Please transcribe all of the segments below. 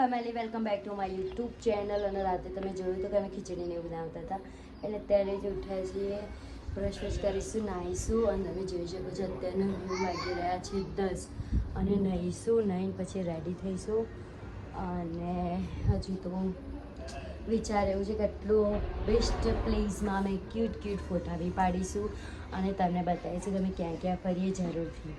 Family welcome back to my YouTube channel. અને રાતે તમે જોયું તો કે અમે ખીચડીને એવું બનાવતા હતા, એટલે અત્યારે જ ઉઠ્યા છીએ, બ્રશ વશ કરીશું, નાહીશું. અને તમે જોઈ શકો છો અત્યારના 9 વાગી રહ્યા છે 10, અને નાહીશું, નાહીને પછી રેડી થઈશું. અને હજુ તો વિચાર એવું છે કે એટલું બેસ્ટ પ્લેસમાં અમે ક્યુટ ફોટા બી પાડીશું અને તમને બતાવીશું કે અમે ક્યાં ક્યાં ફરીએ જરૂરથી.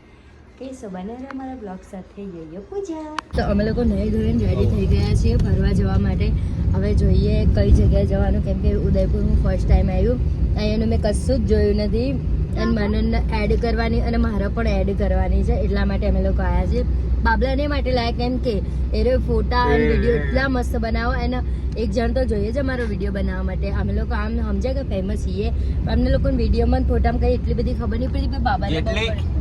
કહીશું બને રહે અમારા બ્લોગ સાથે. જઈએ પૂજા. તો અમે લોકો નહીં ધોઈને રેડી થઈ ગયા છીએ ફરવા જવા માટે. હવે જોઈએ કઈ જગ્યાએ જવાનું, કેમ કે ઉદયપુર હું ફર્સ્ટ ટાઈમ આવ્યું, અહીંયાનું મેં કશું જ જોયું નથી. અને મને એડ કરવાની અને મારા પણ એડ કરવાની છે, એટલા માટે અમે લોકો આવ્યા છીએ. બાબલાને માટે લાયક, કેમ કે એ ફોટા અને વિડીયો એટલા મસ્ત બનાવો. અને એક જણ તો જોઈએ છે અમારો વિડીયો બનાવવા માટે. અમે લોકો આમ સમજે કે ફેમસ છીએ, અમને લોકો વિડીયોમાં ફોટામાં કઈ એટલી બધી ખબર નહીં પડી. બાબા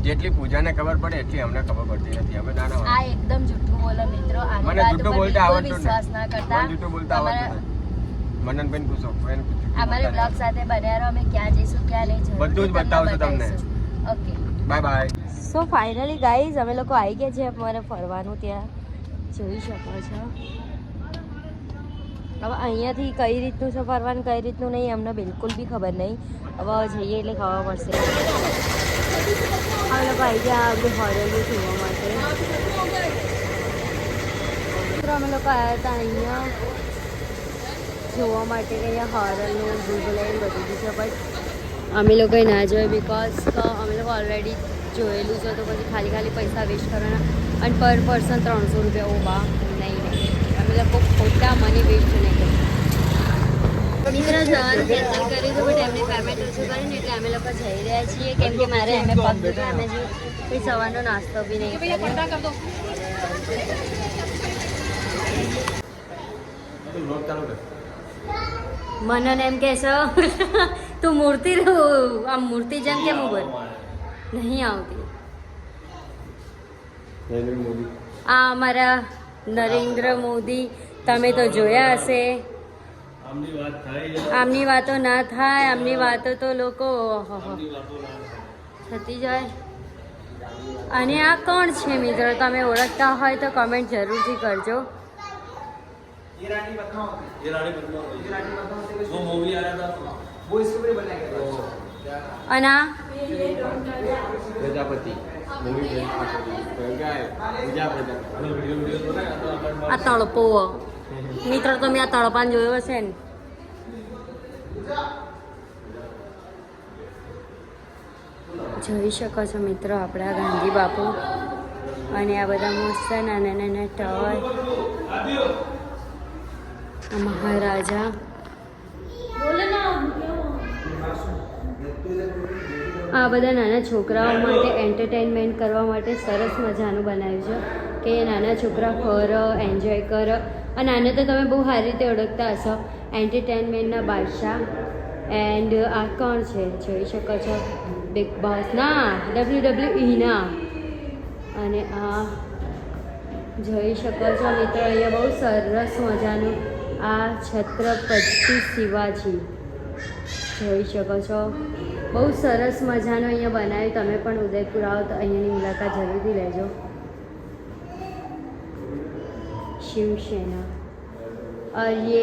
જેટલી પૂજાને ખબર પડે એટલી અમને ખબર પડતી નથી. અમે નાના આ એકદમ જૂઠું બોલો મિત્રો. મને જૂઠું બોલતા આવડતું વિશ્વાસ ના કરતા. જૂઠું બોલતા આવડતું. મનનબેન પૂછો, અમારે બ્લોગ સાથે બન્યા રહો. અમે ક્યાં જઈશું ક્યાં નહીં જઈશું બધું જ બતાવશું તમને. Okay, bye bye. So finally guys અમે લોકો આવી ગયા છીએ અમારે ફરવાનું. ત્યાં જોઈ શકો છો. હવે અહીંયાથી કઈ રીતનું છે ફરવાનું, કઈ રીતનું નહીં, અમને બિલકુલ બી ખબર નહીં. હવે જઈએ એટલે ખબર પડશે. અમે લોકો આવી ગયા બધું હોરેલું જોવા માટે. અમે લોકો આવ્યા હતા અહીંયા જોવા માટે કે અહીંયા હોરરનું ભૂગોળ બધું બી છે, બટ અમે લોકોએ ના જોઈએ બિકોઝ અમે લોકો ઓલરેડી જોયેલું છે. તો પછી ખાલી પૈસા વેસ્ટ કરવાના, અને પર પર્સન 300 રૂપિયા. ઓબા નહીં, અમે લોકો ખોટા મની વેસ્ટ નહીં કરીએ. મિત્રો જવાનું કેન્સલ કર્યું હતું, બટ એમને પેમેન્ટ ઓછું કર્યું ને એટલે અમે લોકો જઈ રહ્યા છીએ, કેમ કે મારે એમને પગ દુખે. અમે જો કોઈ સવારનો નાસ્તો બી નહીં કર્યો. મનન એમ કહેશો તું મૂર્તિ આમ મૂર્તિ જેમ કેમ બોલ નહીં આવતી. આ અમારા નરેન્દ્ર મોદી, તમે તો જોયા હશે. આમની વાતો ના થાય, આમની વાતો તો લોકો થતી જાય. અને આ કોણ છે મિત્રો, તમે ઓળખતા હોય તો કમેન્ટ જરૂરથી કરજો. અને આ તળપો મિત્રો, તમે આ તળપાન જોયો હશે ને. જોઈ શકો છો મિત્રો આપણા ગાંધી બાપુ. અને આ બધા મસ્ત નાના ટોય, મહારાજા. આ બધા નાના છોકરાઓ માટે એન્ટરટેનમેન્ટ કરવા માટે સરસ મજાનું બનાવ્યું છે કે નાના છોકરા ફરો, એન્જોય કરો. અને આને તો તમે બહુ સારી રીતે ઓળખતા હશો, એન્ટરટેનમેન્ટના બાદશાહ. એન્ડ આ કોણ છે જોઈ શકો છો, બિગ બોસ ના, WWE ના. અને આ જોઈ શકો છો મિત્રો, અહીંયા બહુ સરસ મજાનું આ છત્રપતિ શિવાજી જોઈ શકો છો. બહુ સરસ મજાનું અહીંયા બનાવ્યું. તમે પણ ઉદયપુર આવો તો અહીંયાની મુલાકાત જરૂરથી લેજો. शिवसेना. और ये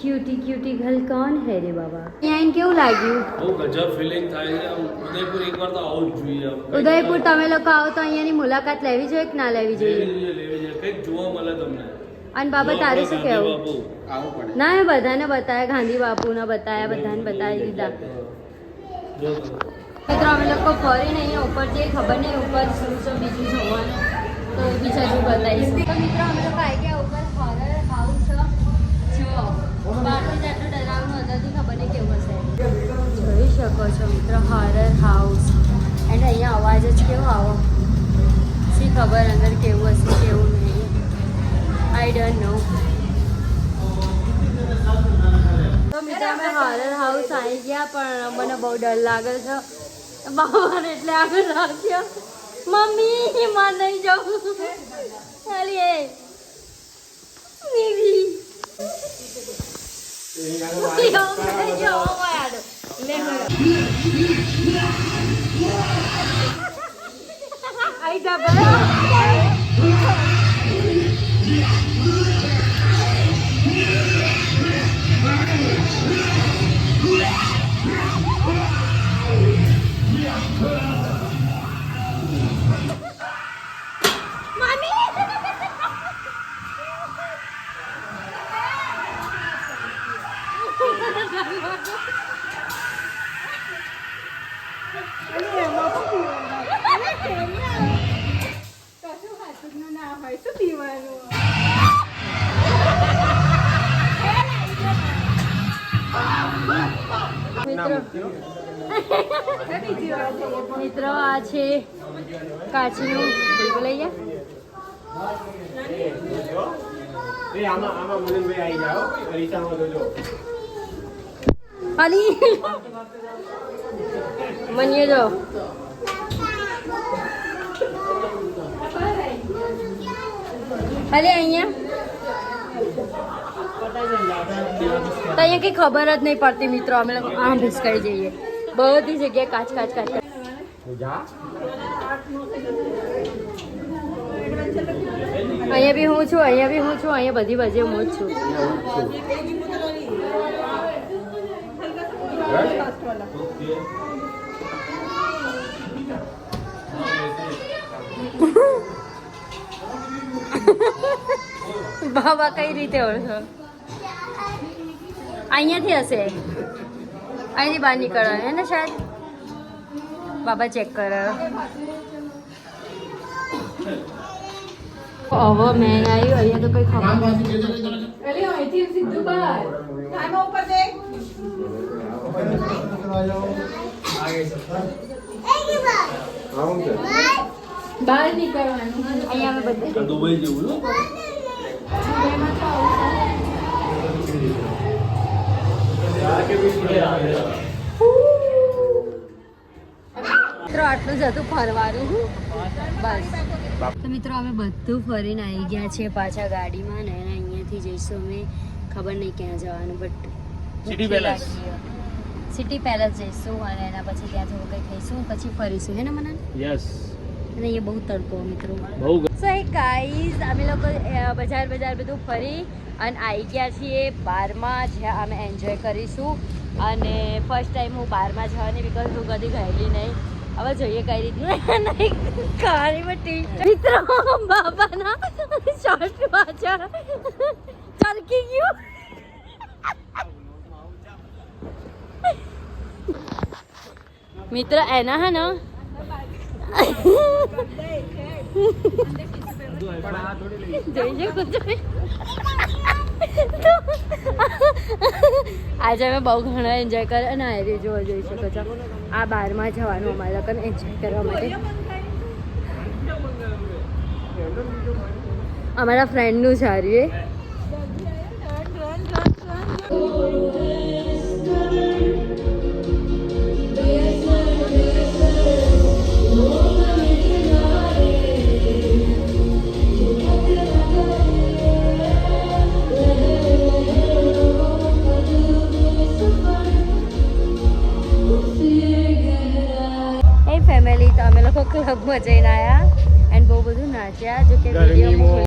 क्यूटी गर्ल कौन है रे बाबा? यहाँ કેવું લાગ્યું? બહુ ગજબ ફીલિંગ થાય છે. ઉદયપુર એકવાર તો આવું જ જોઈએ. ઉદયપુર તમે લોકો આવો તો અહીંયાની મુલાકાત લેવી જોઈએ કે ના લેવી જોઈએ? લેવી જોઈએ. કંઈક જોવા મળે તમને. અને બાબા તારે શું કહેવું? ના મેં બધાને બતાવ્યા, ગાંધી બાપુને બતાવ્યા, બધાને બતાવી દીધા. મિત્રો અમે લોકો ફરીને અહીંયા ઉપર જઈએ, ખબર નહીં ઉપર શું છે બીજું જોવાનું, તો બીજા જો બતાવીશું. તો મિત્રો અમે લોકો આવી ગયા ઉપર. હોરર હાઉસ જો બહારથી જેટલું ડરાવનું, અંદરથી ખબર નહીં કેવું હશે. જોઈ શકો છો મિત્રો હોરર હાઉસ. એન્ડ અહીંયા અવાજ જ કેવો આવો, શી ખબર અંદર કેવું હશે કેવું નહીં, આઈ ડોન્ટ નો. તો મિત્રો અમે હોરર હાઉસ આવી ગયા, પણ મને બહુ ડર લાગે છે. બાબાને એટલે આગળ રાખ્યો. મમ્મી માં નહીં જાઉં ચાલી એ નીવી આઈ જા મિત્રો આ છે કાચનું ભૂલકો લઈ ગયા. ખાલી મનીએ જો ખાલી અહીંયા તો અહીંયા કઈ ખબર જ નહીં પડતી મિત્રો. અમે લોકો આમ ભીસકાઈ જઈએ બધી જગ્યાએ કાચ કાચ કાચ. અહીંયા બી હું છું, અહીંયા બી હું છું, અહીંયા બધી બાજુ હું જ છું. બાબા કઈ રીતે ઓળખો? અહીંયાથી હશે, અહીંથી બહાર નીકળવાનું હે ને શાયદ. બાબા ચેક કરો. હવે મેં આવ્યું અહીંયા તો કઈ ખબર બહાર નીકળવાનું. અહીંયા અમે બધા દુબઈ જેવું મિત્રો આટલું જ હતું ફરવાનું. બસ તો મિત્રો અમે બધું ફરીને આવી ગયા છીએ પાછા ગાડીમાં ને અહીંયાથી જઈશું અમે. ખબર નહીં ક્યાં જવાનું, બટ સિટી પેલેસ જઈશું અને એના પછી ત્યાં થોડું કંઈ ખાઈશું પછી ફરીશું હે ને મને. યસ. અને અહીંયા બહુ તડકો મિત્રો. બહુ સો હે ગાઈઝ, અમે લોકો બજાર બધું ફરી અને આવી ગયા છીએ બારમાં, જ્યાં અમે એન્જોય કરીશું. અને ફર્સ્ટ ટાઈમ હું બારમાં જવાની, બિકોઝ હું કદી ગયેલી નહીં. હવે જોઈએ કઈ રીતનું નહીં કાળીમાં ટી મિત્રો બાબાના શોર્ટ પાછળ ચરકી ગયું. મિત્રો એના હે ને આજે અમે બહુ ઘણા એન્જોય કર્યો અને આ રીતે જોવા જોઈ શકો છો. આ બારમાં જવાનું અમારા લોકોને એન્જોય કરવા માટે. અમારા ફ્રેન્ડનું સારું એ ફેમિલી. તો અમે લોકો ક્લબમાં જઈને આવ્યા એન્ડ બહુ બધું નાચ્યા. જો કે વિડીયો